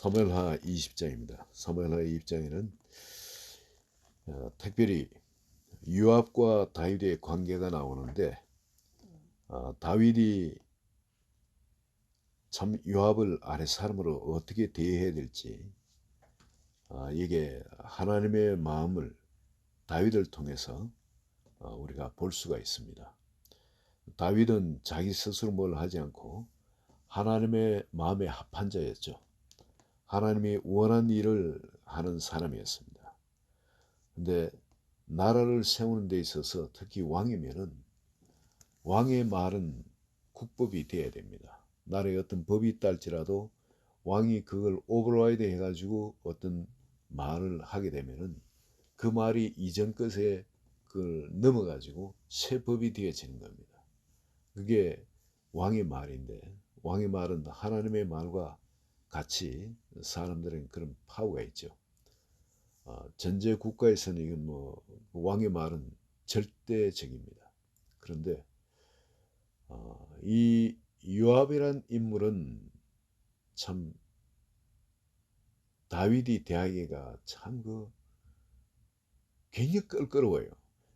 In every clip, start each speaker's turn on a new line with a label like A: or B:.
A: 사무엘하 20장입니다. 사무엘하 20장에는 특별히 요압과 다윗의 관계가 나오는데 다윗이 참 요압을 아랫사람으로 어떻게 대해야 될지 이게 하나님의 마음을 다윗을 통해서 우리가 볼 수가 있습니다. 다윗은 자기 스스로 뭘 하지 않고 하나님의 마음에 합한 자였죠. 하나님이 원한 일을 하는 사람이었습니다. 근데 나라를 세우는 데 있어서 특히 왕이면은 왕의 말은 국법이 되어야 됩니다. 나라에 어떤 법이 있다 할지라도 왕이 그걸 오버라이드 해가지고 어떤 말을 하게 되면은 그 말이 이전 것에 그걸 넘어가지고 새 법이 되어지는 겁니다. 그게 왕의 말인데 왕의 말은 하나님의 말과 같이 사람들은 그런 파워가 있죠. 전제 국가에서는 이건 왕의 말은 절대적입니다. 그런데 이 요압이란 인물은 참 다윗이 대하기가 참 굉장히 껄끄러워요.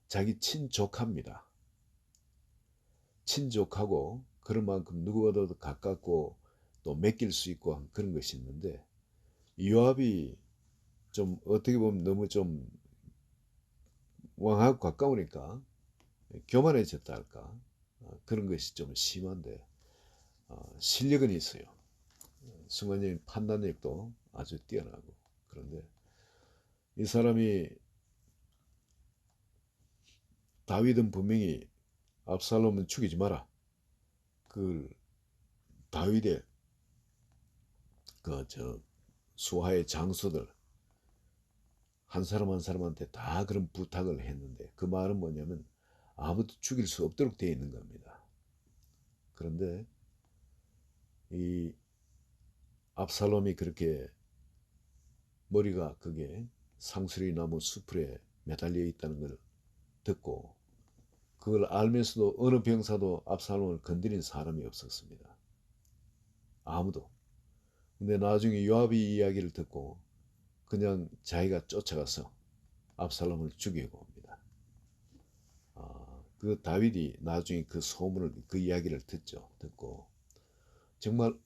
A: 자기 친족합니다. 친족하고 그런 만큼 누구보다도 가깝고 또 맡길 수 있고 그런 것이 있는데 요압이 좀 어떻게 보면 너무 좀 왕하고 가까우니까 교만해졌다 할까 그런 것이 좀 심한데 실력은 있어요. 순간적인 판단력도 아주 뛰어나고 그런데 이 사람이 다윗은 분명히 압살롬은 죽이지 마라. 그 다윗의 수하의 장수들 한 사람 한 사람한테 다 그런 부탁을 했는데 그 말은 뭐냐면 아무도 죽일 수 없도록 되어 있는 겁니다. 그런데 이 압살롬이 그렇게 머리가 그게 상수리 나무 수풀에 매달려 있다는 걸 듣고 그걸 알면서도 어느 병사도 압살롬을 건드린 사람이 없었습니다. 아무도. 근데 나중에 요압이 이야기를 듣고 그냥 자기가 쫓아가서 압살롬을 죽이고 옵니다. 그 다윗이 나중에 그 소문을 그 이야기를 듣고 정말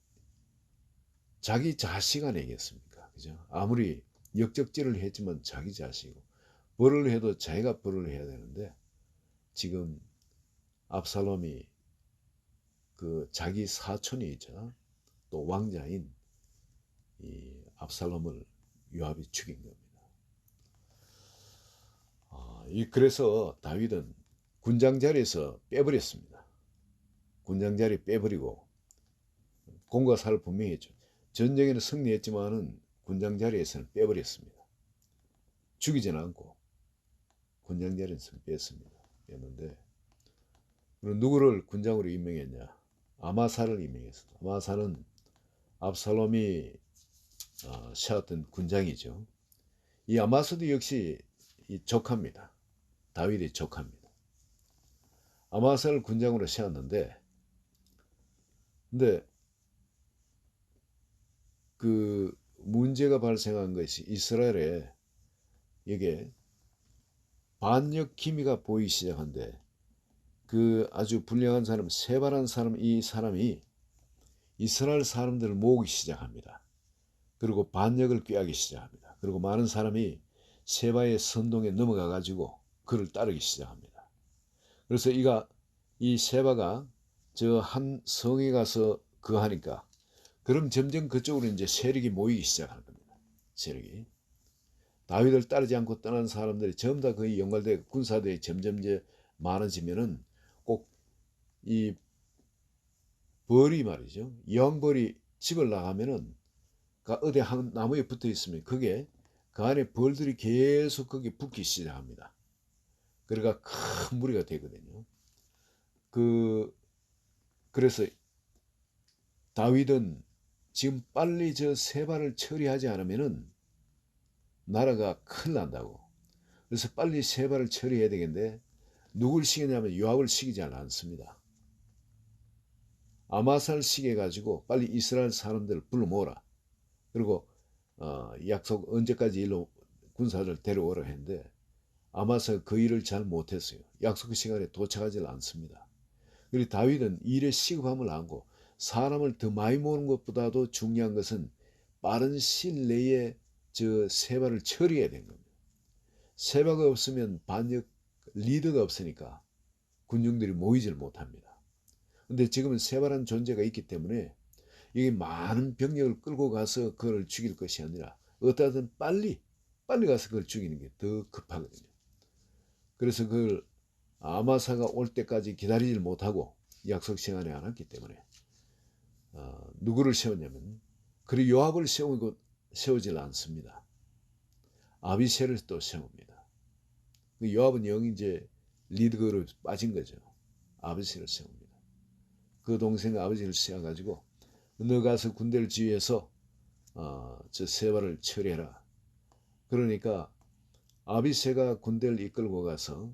A: 자기 자식 아니겠습니까? 그죠? 아무리 역적질을 했지만 자기 자식이고 벌을 해도 자기가 벌을 해야 되는데 지금 압살롬이 그 자기 사촌이 있잖아. 또 왕자인 이 압살롬을 요압이 죽인 겁니다. 그래서 다윗은 군장 자리에서 빼버렸습니다. 군장 자리 빼버리고 공과 사를 분명히 했죠. 전쟁에는 승리했지만은 군장 자리에서는 빼버렸습니다. 죽이지는 않고 군장 자리에서 뺐습니다. 뺐는데 누구를 군장으로 임명했냐? 아마사를 임명했습니다. 아마사는 압살롬이 세웠던 군장이죠. 이 아마사도 역시 조카입니다. 다윗의 조카입니다. 아마사를 군장으로 세웠는데 근데 그 문제가 발생한 것이 이스라엘에 이게 반역 기미가 보이기 시작한데 그 아주 불량한 사람 세바란 사람 이 사람이 이스라엘 사람들을 모으기 시작합니다. 그리고 반역을 꾀하기 시작합니다. 그리고 많은 사람이 세바의 선동에 넘어가 가지고 그를 따르기 시작합니다. 그래서 이 세바가 저 한 성에 가서 하니까 그럼 점점 그쪽으로 이제 세력이 모이기 시작하는 겁니다. 세력이 다윗을 따르지 않고 떠난 사람들이 전부 다 거의 연결되고 군사들이 점점 이제 많아지면은 꼭 이 벌이 말이죠. 영벌이 집을 나가면은 어디 한 나무에 붙어 있으면 그게 그 안에 벌들이 계속 거기 붙기 시작합니다. 그러니까 큰 무리가 되거든요. 그래서 다윗은 지금 빨리 저 세바를 처리하지 않으면은 나라가 큰일 난다고. 그래서 빨리 세바를 처리해야 되겠는데 누굴 시키냐면 요압을 시키지 않습니다. 아마사를 시켜가지고 빨리 이스라엘 사람들을 불러 모으라. 그리고 약속 언제까지 일로 군사를 데려오라 했는데 아마사가 그 일을 잘 못했어요. 약속 시간에 도착하지 않습니다. 그리고 다윗은 일의 시급함을 알고 사람을 더 많이 모으는 것보다도 중요한 것은 빠른 시일 내에 저 세바를 처리해야 되는 겁니다. 세바가 없으면 반역 리더가 없으니까 군중들이 모이질 못합니다. 근데 지금은 세바라는 존재가 있기 때문에 이게 많은 병력을 끌고 가서 그걸 죽일 것이 아니라 어떠하든 빨리 가서 그걸 죽이는 게 더 급하거든요. 그래서 그걸 아마사가 올 때까지 기다리질 못하고 약속 시간에 안 왔기 때문에 누구를 세웠냐면 그리고 요압을 세우질 않습니다. 아비새를 또 세웁니다. 요압은 영 이제 리드거로 빠진 거죠. 아비새를 세웁니다. 그 동생 아버지를 세워가지고 너 가서 군대를 지휘해서 저 세바를 처리해라. 그러니까 아비새가 군대를 이끌고 가서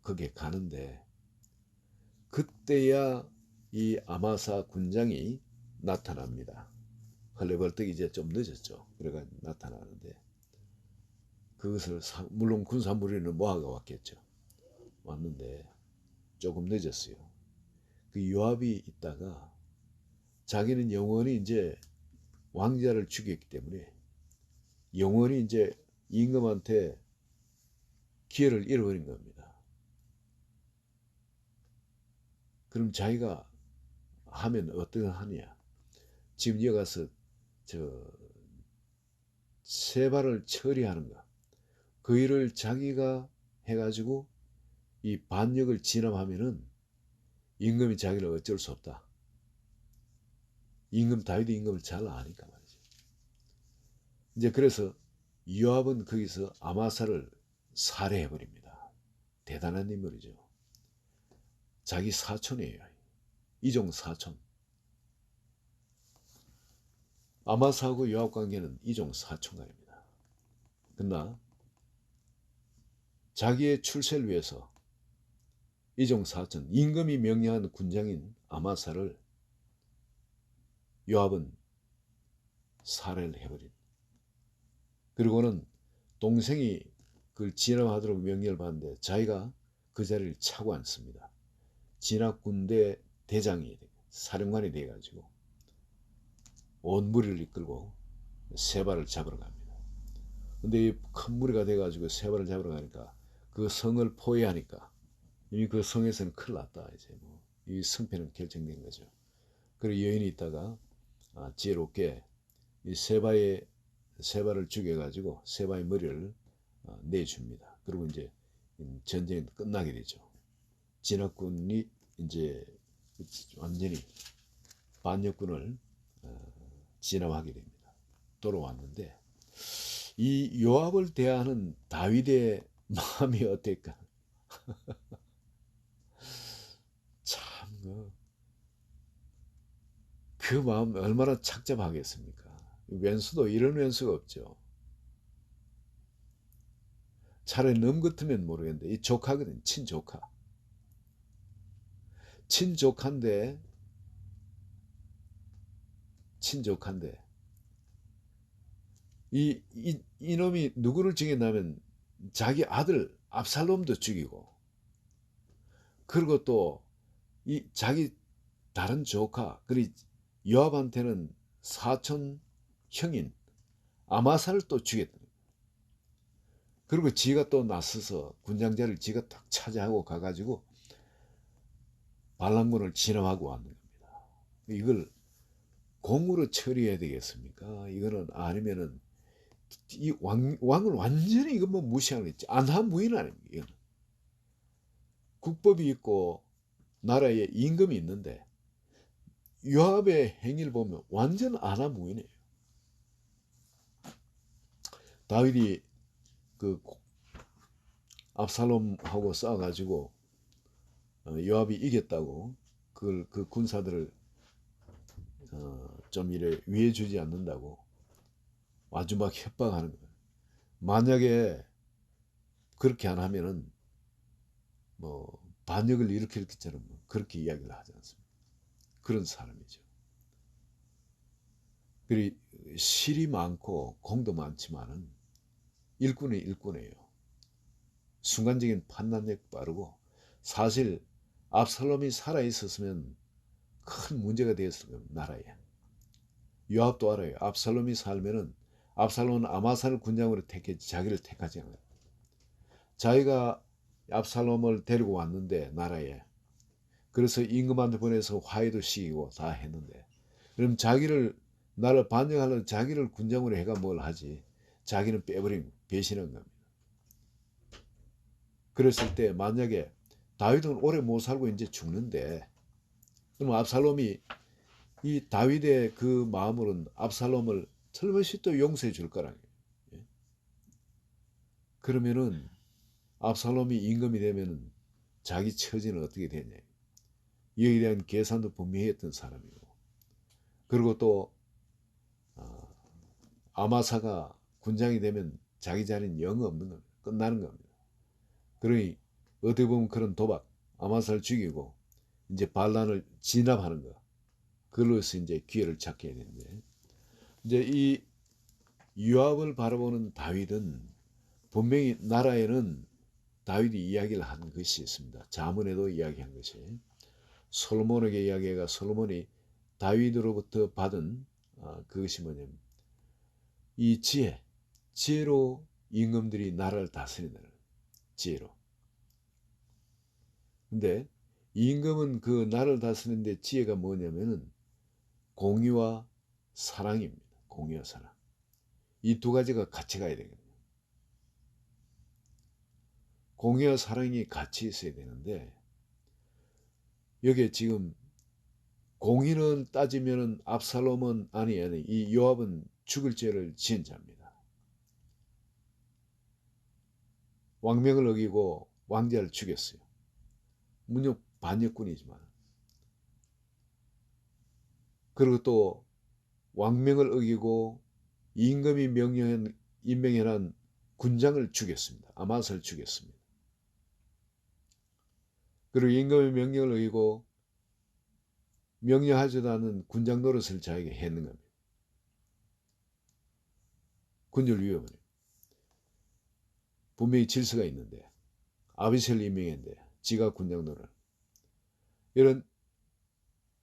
A: 거기에 가는데 그때야 이 아마사 군장이 나타납니다. 헐레벌떡 이제 좀 늦었죠. 그래가 나타나는데 그것을 물론 군사 무리는 모아가 왔겠죠. 왔는데 조금 늦었어요. 그 요압이 있다가 자기는 영원히 이제 왕자를 죽였기 때문에 영원히 이제 임금한테 기회를 잃어버린 겁니다. 그럼 자기가 하면 어떠하냐? 지금 여가서 저 세바를 처리하는가? 그 일을 자기가 해가지고 이 반역을 진압하면은 임금이 자기를 어쩔 수 없다. 다윗이 임금을 잘 아니까 말이죠. 이제 그래서 요압은 거기서 아마사를 살해해버립니다. 대단한 인물이죠. 자기 사촌이에요. 이종 사촌. 아마사하고 요압 관계는 이종 사촌간입니다. 그러나 자기의 출세를 위해서 이종 사촌, 임금이 명령한 군장인 아마사를 요압은 살해를 해버린. 그리고는 동생이 그걸 진압하도록 명령을 받는데 자기가 그 자리를 차고 앉습니다. 진압군대 대장이 사령관이 돼가지고 온 무리를 이끌고 세바를 잡으러 갑니다. 근데 큰 무리가 돼가지고 세바를 잡으러 가니까 그 성을 포위하니까 이미 그 성에서는 큰일 났다. 이제 뭐 이 승패는 결정된 거죠. 그리고 여인이 있다가 지혜롭게 이 세바를 죽여가지고 세바의 머리를 내줍니다. 그리고 이제 전쟁이 끝나게 되죠. 진압군이 이제 완전히 반역군을 진압하게 됩니다. 돌아왔는데 이 요압을 대하는 다윗의 마음이 어떨까? 참 그 마음 얼마나 착잡하겠습니까? 왼수도 이런 왼수가 없죠. 차라리 놈 같으면 모르겠는데 이 조카거든. 친조카인데 이놈이 누구를 죽였냐면 자기 아들 압살롬도 죽이고 그리고 또 이 자기 다른 조카 그리고 요압한테는 사촌 형인 아마사를 또 죽였다. 그리고 지가 또 나서서 군장자를 지가 딱 차지하고 가가지고 반란군을 진압하고 왔는 겁니다. 이걸 공으로 처리해야 되겠습니까? 이거는 아니면은 이 왕을 완전히 이거 뭐 무시하는 있지. 안하무인 아닙니까? 이거는. 국법이 있고 나라에 임금이 있는데 요압의 행위를 보면 완전 안하무인이에요. 다윗이 그 압살롬하고 싸워가지고 요압이 이겼다고 그걸 그 군사들을 좀 이래 위해주지 않는다고 아주 막 협박하는 거예요. 만약에 그렇게 안 하면은 뭐 반역을 일으킬 것처럼 그렇게 이야기를 하지 않습니다. 그런 사람이죠. 그리 실이 많고 공도 많지만은 일꾼은 일꾼이에요. 순간적인 판단력 빠르고, 사실 압살롬이 살아 있었으면 큰 문제가 되었을 겁니다. 나라에. 요압도 알아요. 압살롬이 살면은, 압살롬은 아마사를 군장으로 택했지 자기를 택하지 않아요. 자기가 압살롬을 데리고 왔는데 나라에, 그래서 임금한테 보내서 화해도 시키고 다 했는데, 그럼 자기를, 나를 반역하려고 자기를 군장으로 해가 뭘 하지. 자기는 빼버린, 배신한 겁니다. 그랬을 때 만약에 다윗은 오래 못 살고 이제 죽는데, 그럼 압살롬이, 이 다윗의 그 마음으로는 압살롬을 틀림없이 또 용서해 줄 거라는 거예요. 그러면은 압살롬이 임금이 되면은 자기 처지는 어떻게 되냐. 이에 대한 계산도 분명히 했던 사람이고, 그리고 또 아마사가 군장이 되면 자기 자리는 영 없는 겁니다. 끝나는 겁니다. 그러니 어떻게 보면 그런 도박, 아마사를 죽이고 이제 반란을 진압하는 거, 그걸로서 이제 기회를 찾게 되는데, 이제 이 요압을 바라보는 다윗은 분명히 나라에는 다윗이 이야기를 한 것이 있습니다. 자문에도 이야기한 것이, 솔로몬에게 이야기가, 솔로몬이 다윗으로부터 받은 그것이 뭐냐면 이 지혜로 임금들이 나라를 다스린다. 지혜로. 근데 임금은 그 나라를 다스리는데 지혜가 뭐냐면은 공의와 사랑입니다. 공의와 사랑. 이 두 가지가 같이 가야 되거든요. 공의와 사랑이 같이 있어야 되는데, 여기에 지금 공의는 따지면은 압살롬은 아니 이 요압은 죽을 죄를 지은 자입니다. 왕명을 어기고 왕자를 죽였어요. 문역 반역군이지만. 그리고 또 왕명을 어기고 임금이 임명한 군장을 죽였습니다. 아마사를 죽였습니다. 그리고 임금의 명령을 어기고 명령하지도 않은 군장 노릇을 자기가 했는 겁니다. 군율 위험을. 분명히 질서가 있는데 아비셀을 임명했는데 지가 군장 노릇. 이런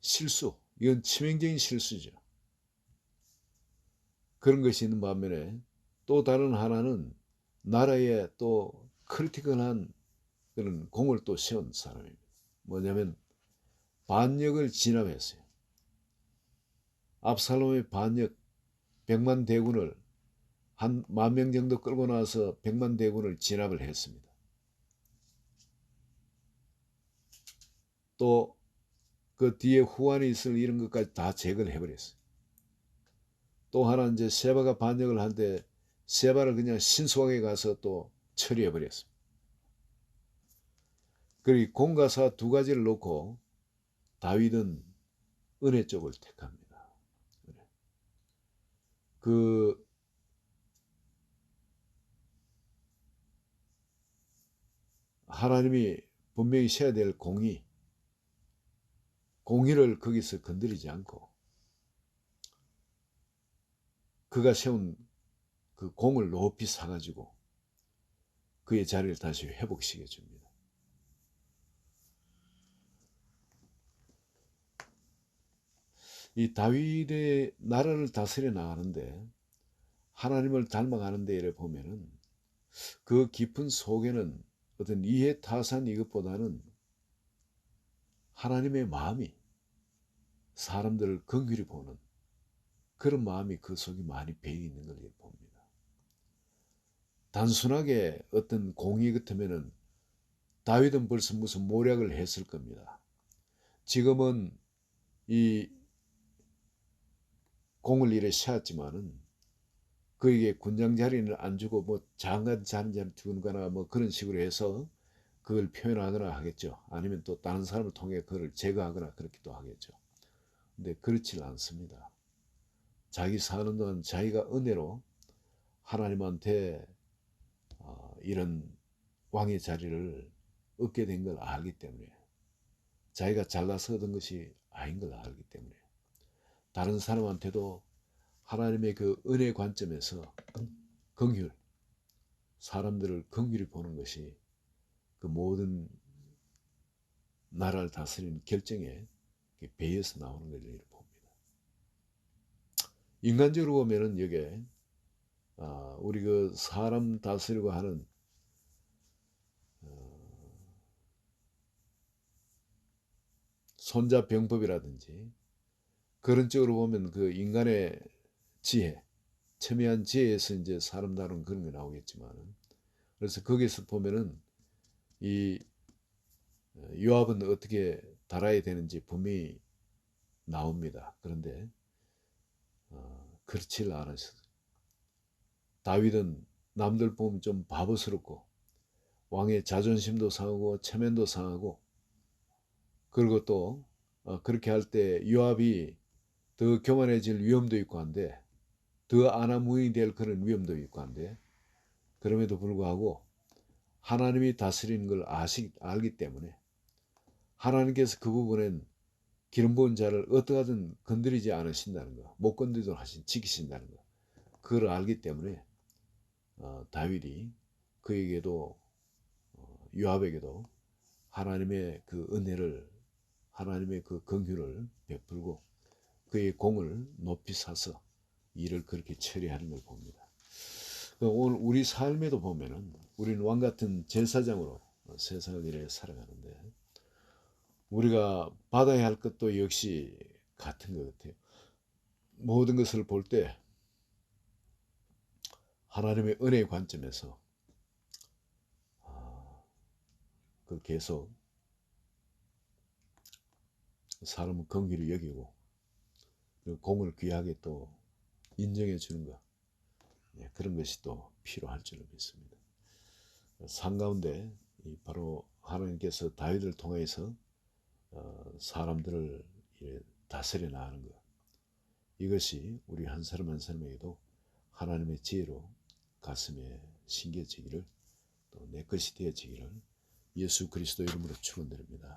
A: 실수, 이건 치명적인 실수죠. 그런 것이 있는 반면에 또 다른 하나는 나라에 또 크리티컬한 그런 공을 또 세운 사람입니다. 뭐냐면 반역을 진압했어요. 압살롬의 반역, 100만 대군을, 한 10,000명 정도 끌고 나와서 100만 대군을 진압을 했습니다. 또 그 뒤에 후환이 있을 이런 것까지 다 제거를 해버렸어요. 또 하나 이제 세바가 반역을 하는데 세바를 그냥 신속하게 가서 또 처리해버렸습니다. 그리고 공과사 두 가지를 놓고 다윗은 은혜 쪽을 택합니다. 그 하나님이 분명히 세야 될 공의를 거기서 건드리지 않고 그가 세운 그 공을 높이 사가지고 그의 자리를 다시 회복시켜 줍니다. 이 다윗의 나라를 다스려 나가는데 하나님을 닮아가는 데를 보면은 그 깊은 속에는 어떤 이해 타산 이것보다는 하나님의 마음이 사람들을 긍휼히 보는 그런 마음이 그 속에 많이 배어 있는 걸 봅니다. 단순하게 어떤 공의 같으면은 다윗은 벌써 무슨 모략을 했을 겁니다. 지금은 이 공을 이래 세웠지만은 그에게 군장 자리는 안 주고 뭐 장관 자리를 주거나 뭐 그런 식으로 해서 그걸 표현하거나 하겠죠. 아니면 또 다른 사람을 통해 그걸 제거하거나 그렇기도 하겠죠. 근데 그렇지 않습니다. 자기 사는 동안 자기가 은혜로 하나님한테 이런 왕의 자리를 얻게 된 걸 알기 때문에, 자기가 잘나서 얻은 것이 아닌 걸 알기 때문에 다른 사람한테도 하나님의 그 은혜 관점에서 긍휼, 사람들을 긍휼히 보는 것이 그 모든 나라를 다스리는 결정에 배에서 나오는 것을 봅니다. 인간적으로 보면은 여기에 우리 그 사람 다스리고 하는 손자병법이라든지 그런 쪽으로 보면 그 인간의 지혜, 첨예한 지혜에서 이제 사람 다루는 그런 게 나오겠지만, 그래서 거기서 보면은 이 요압은 어떻게 달아야 되는지 분명히 나옵니다. 그런데 그렇지를 않았어요. 다윗은 남들 보면 좀 바보스럽고 왕의 자존심도 상하고 체면도 상하고, 그리고 또 그렇게 할 때 요압이 더 교만해질 위험도 있고 한데, 더 안하무인이 될 그런 위험도 있고 한데, 그럼에도 불구하고 하나님이 다스리는 걸 알기 때문에 하나님께서 그 부분엔 기름 부은 자를 어떠하든 건드리지 않으신다는 거, 못 건드리도록 지키신다는 거, 그걸 알기 때문에 다윗이 그에게도 요압에게도 하나님의 그 은혜를, 하나님의 그 긍휼을 베풀고 그의 공을 높이 사서 일을 그렇게 처리하는 걸 봅니다. 오늘 우리 삶에도 보면은 우리는 왕 같은 제사장으로 세상을 이래 살아가는데, 우리가 받아야 할 것도 역시 같은 것 같아요. 모든 것을 볼 때 하나님의 은혜의 관점에서 그 계속 사람은 긍휼히 여기고 공을 귀하게 또 인정해 주는 것, 그런 것이 또 필요할 줄로 믿습니다. 삶 가운데 바로 하나님께서 다윗을 통해서 사람들을 다스려 나가는 것, 이것이 우리 한 사람 한 사람에게도 하나님의 지혜로 가슴에 심겨지기를, 또 내 것이 되어지기를 예수 그리스도 이름으로 축원드립니다.